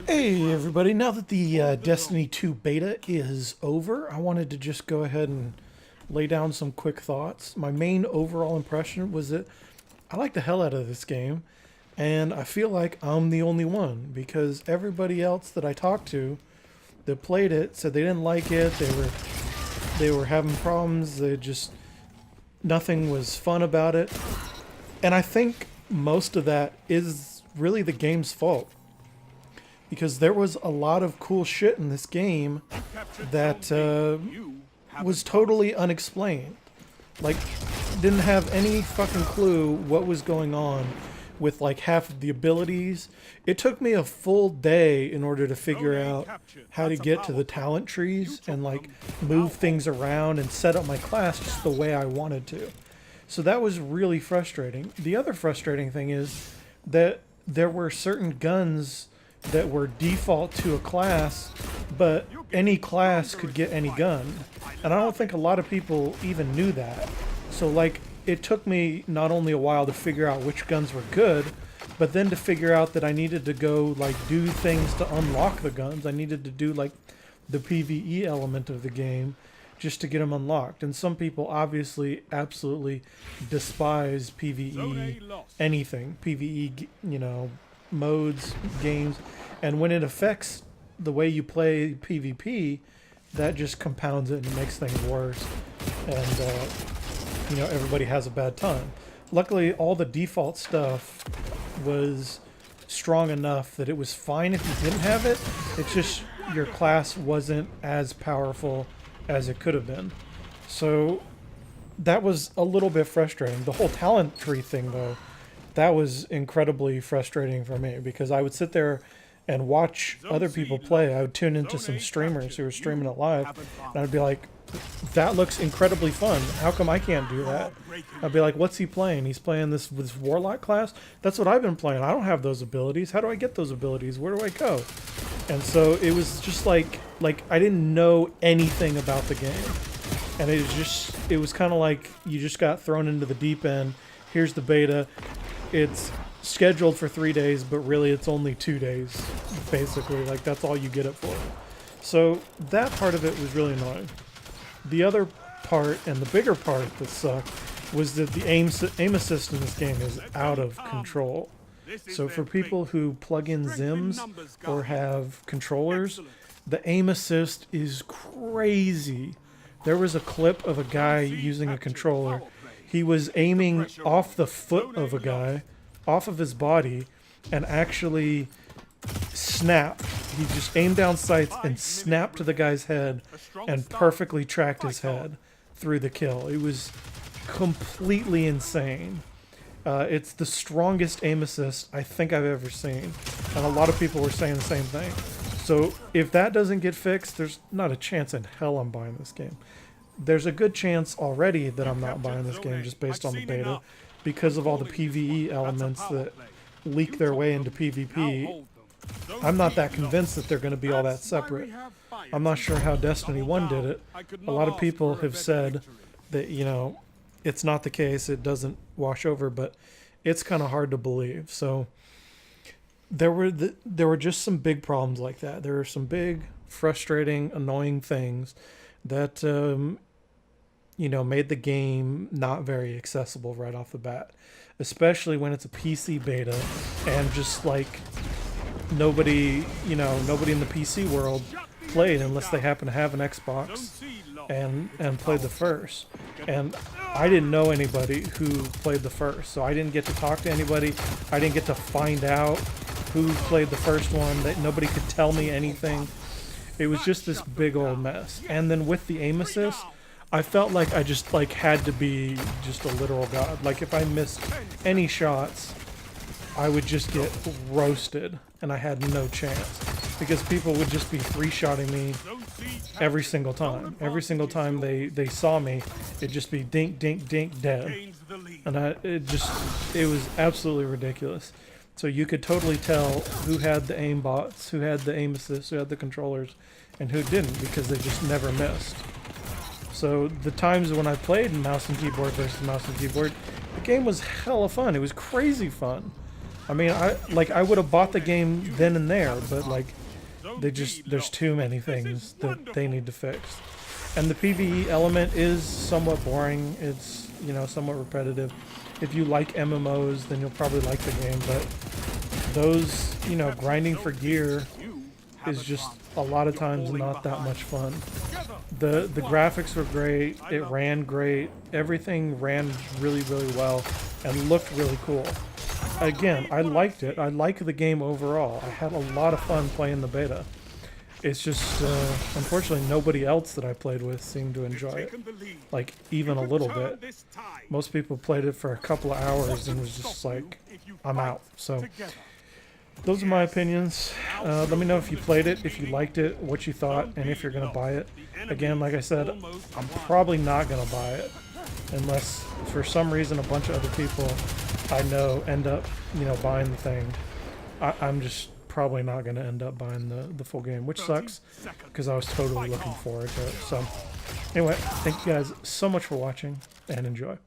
Hey everybody, now that the Destiny 2 beta is over, I wanted to just go ahead and lay down some quick thoughts. My main overall impression was that I like the hell out of this game, and I feel like I'm the only one, because everybody else that I talked to that played it said they didn't like it, they were having problems, nothing was fun about it. And I think most of that is really the game's fault. Because there was a lot of cool shit in this game that was totally unexplained. Like, didn't have any fucking clue what was going on with like half of the abilities. It took me a full day in order to figure out how to get to the talent trees and like move things around and set up my class just the way I wanted to. So that was really frustrating. The other frustrating thing is that there were certain guns that were default to a class, but any class could get any gun. And I don't think a lot of people even knew that. So like, it took me not only a while to figure out which guns were good, but then to figure out that I needed to go like do things to unlock the guns. I needed to do like the PvE element of the game just to get them unlocked. And some people obviously absolutely despise PvE, anything, PvE, you know, modes, games, and when it affects the way you play PvP, that just compounds it and makes things worse, and you know, everybody has a bad time. Luckily, all the default stuff was strong enough that it was fine if you didn't have it. It's just your class wasn't as powerful as it could have been. So that was a little bit frustrating. The whole talent tree thing, though, that was incredibly frustrating for me, because I would sit there and watch other people play. I would tune into some streamers who were streaming it live, and I'd be like, that looks incredibly fun. How come I can't do that? I'd be like, what's he playing? He's playing this Warlock class? That's what I've been playing. I don't have those abilities. How do I get those abilities? Where do I go? And so it was just like I didn't know anything about the game. And it was kind of like you just got thrown into the deep end. Here's the beta. It's scheduled for 3 days, but really it's only 2 days, basically. Like, that's all you get it for. So that part of it was really annoying. The other part, and the bigger part that sucked, was that the aim assist in this game is out of control. So for people who plug in Zims or have controllers, the aim assist is crazy. There was a clip of a guy using a controller. He was aiming off the foot of a guy, off of his body, and actually snapped. He just aimed down sights and snapped to the guy's head and perfectly tracked his head through the kill. It was completely insane. It's the strongest aim assist I think I've ever seen, and a lot of people were saying the same thing. So if that doesn't get fixed, there's not a chance in hell I'm buying this game. There's a good chance already that I'm not buying this game just based on the beta, because of all the PvE elements that leak their way into PvP. I'm not that convinced that they're going to be all that separate. I'm not sure how Destiny 1 did it. A lot of people have said that, you know, it's not the case, it doesn't wash over, but it's kind of hard to believe. So there were just some big problems like that. There were some big, frustrating, annoying things that you know, made the game not very accessible right off the bat, especially when it's a PC beta and just like nobody in the PC world played unless they happen to have an Xbox and played the first. And I didn't know anybody who played the first, so I didn't get to talk to anybody. I didn't get to find out who played the first one. That nobody could tell me anything. It was just this big old mess. And then with the aim assist, I felt like I just like had to be just a literal god. Like if I missed any shots, I would just get roasted, and I had no chance, because people would just be three-shotting me every single time. Every single time they saw me, it'd just be dink, dink, dink, dead. And it was absolutely ridiculous. So you could totally tell who had the aim bots, who had the aim assist, who had the controllers, and who didn't, because they just never missed. So the times when I played mouse and keyboard versus mouse and keyboard, the game was hella fun. It was crazy fun. I mean, I would have bought the game then and there, but like, there's too many things that they need to fix. And the PvE element is somewhat boring. It's, you know, somewhat repetitive. If you like MMOs, then you'll probably like the game, but those, you know, grinding for gear is just a lot of times not that much fun. The graphics were great, it ran great, everything ran really, really well, and looked really cool. Again, I liked it. I like the game overall. I had a lot of fun playing the beta. It's just, unfortunately, nobody else that I played with seemed to enjoy it. Like, even a little bit. Most people played it for a couple of hours and was just like, I'm out. So, those are my opinions. Let me know if you played it, if you liked it, what you thought, and if you're going to buy it. Again, like I said, I'm probably not going to buy it. Unless, for some reason, a bunch of other people I know end up, you know, buying the thing. I'm just probably not going to end up buying the full game, which sucks because I was totally looking forward to it. So anyway, thank you guys so much for watching and enjoy.